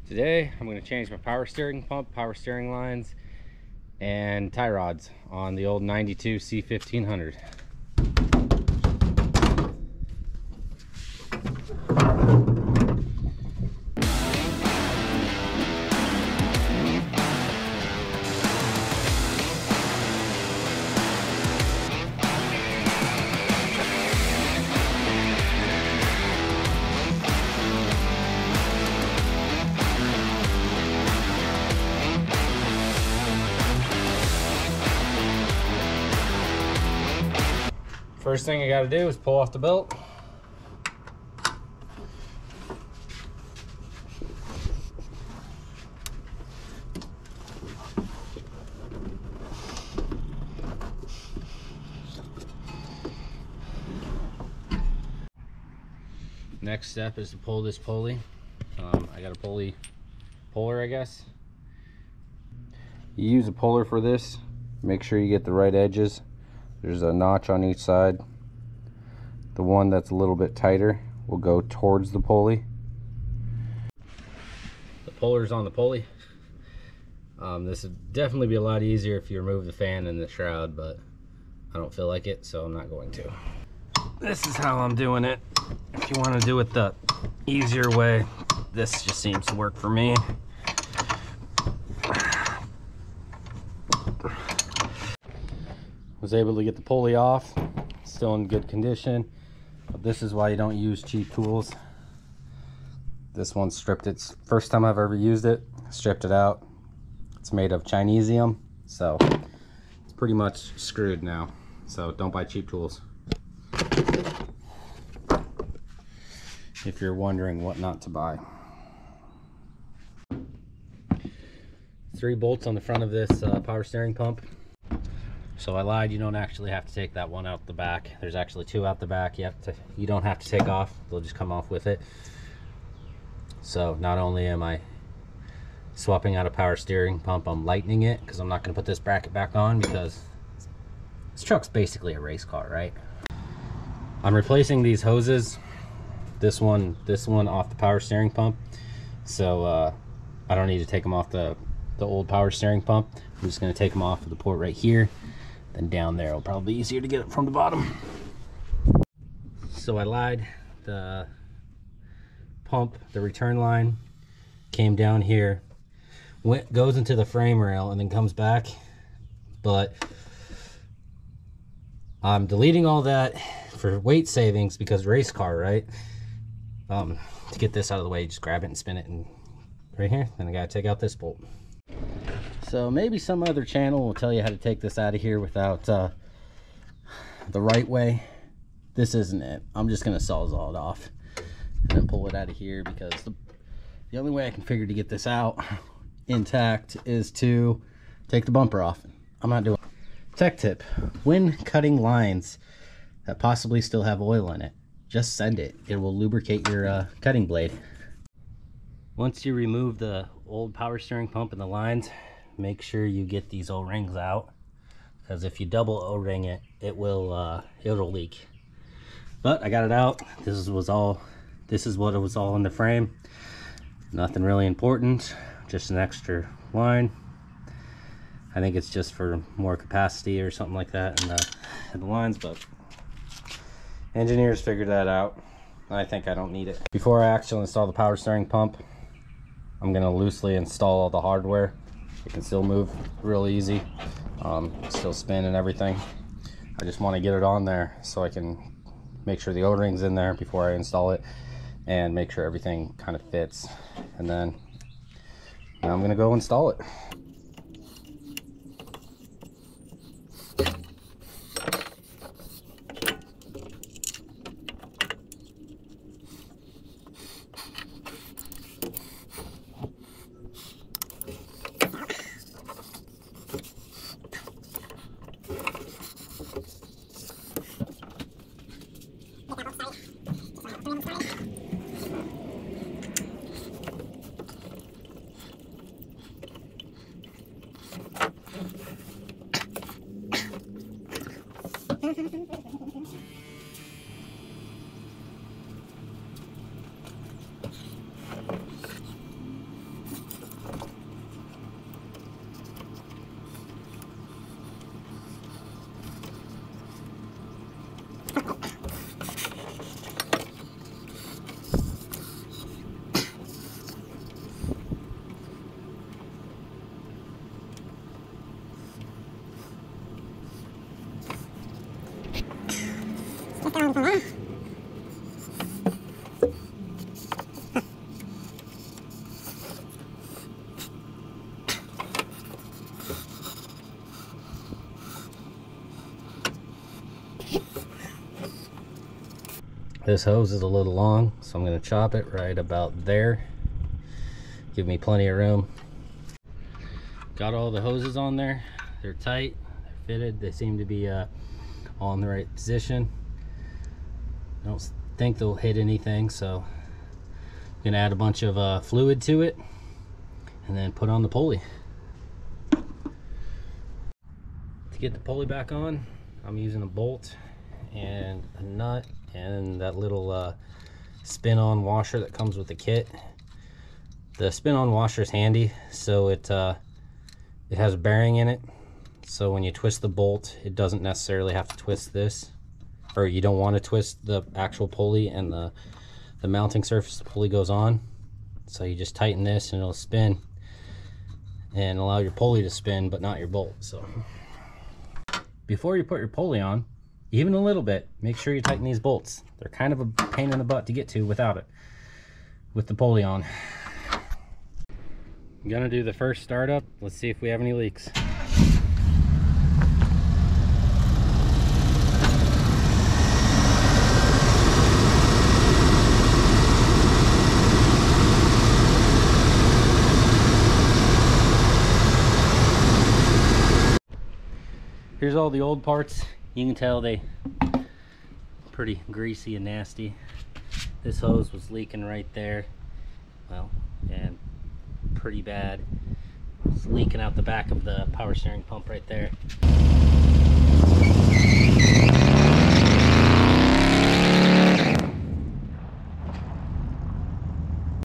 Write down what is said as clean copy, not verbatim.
Today I'm going to change my power steering pump, power steering lines, and tie rods on the old 92 C1500. First thing I got to do is pull off the belt. Next step is to pull this pulley. I got a puller, I guess. You use a puller for this. Make sure you get the right edges. There's a notch on each side. The one that's a little bit tighter will go towards the pulley. The puller's on the pulley. This would definitely be a lot easier if you remove the fan and the shroud, but I don't feel like it, so I'm not going to. This is how I'm doing it. If you want to do it the easier way, this just seems to work for me. Was able to get the pulley off, still in good condition, but this is why you don't use cheap tools. This one stripped it. First time I've ever used it, stripped it out. It's made of Chinesium, so it's pretty much screwed now, so don't buy cheap tools. If you're wondering what not to buy. 3 bolts on the front of this power steering pump. So I lied, you don't actually have to take that one out the back. There's actually 2 out the back. You don't have to take off, they'll just come off with it. So not only am I swapping out a power steering pump, I'm lightening it, because I'm not going to put this bracket back on because this truck's basically a race car, right? I'm replacing these hoses, this one off the power steering pump, so I don't need to take them off the old power steering pump. I'm just going to take them off of the port right here. Then down there, it'll probably be easier to get it from the bottom. So I lied. The pump, the return line, came down here, goes into the frame rail, and then comes back. But I'm deleting all that for weight savings because race car, right? To get this out of the way, just grab it and spin it, and right here. Then I gotta take out this bolt. So maybe some other channel will tell you how to take this out of here without the right way. This isn't it. I'm just gonna sawzall it off and then pull it out of here, because the only way I can figure to get this out intact is to take the bumper off. I'm not doing it. Tech tip: when cutting lines that possibly still have oil in it, just send it. It will lubricate your cutting blade. Once you remove the old power steering pump and the lines, make sure you get these O-rings out, because if you double O-ring it, it'll leak. But I got it out. This is what it was all in the frame. Nothing really important, just an extra line. I think it's just for more capacity or something like that in the lines, but engineers figured that out. I think I don't need it. Before I actually install the power steering pump, I'm gonna loosely install all the hardware. It can still move real easy, still spin and everything. I just want to get it on there so I can make sure the O-ring's in there before I install it, and make sure everything kind of fits. And then now I'm gonna go install it. This hose is a little long, so I'm going to chop it right about there. Give me plenty of room. Got all the hoses on there. They're tight, they're fitted, they seem to be all in the right position. I don't think they'll hit anything, so I'm going to add a bunch of fluid to it and then put on the pulley. To get the pulley back on, I'm using a bolt and a nut and that little spin-on washer that comes with the kit. The spin-on washer is handy, so it has a bearing in it, so when you twist the bolt, it doesn't necessarily have to twist this, or you don't want to twist the actual pulley and the mounting surface the pulley goes on. So you just tighten this and it'll spin and allow your pulley to spin, but not your bolt. So before you put your pulley on, even a little bit, make sure you tighten these bolts. They're kind of a pain in the butt to get to without it, with the pulley on. I'm gonna do the first startup. Let's see if we have any leaks. Here's all the old parts. You can tell they pretty greasy and nasty. This hose was leaking right there. Well, and pretty bad. It's leaking out the back of the power steering pump right there.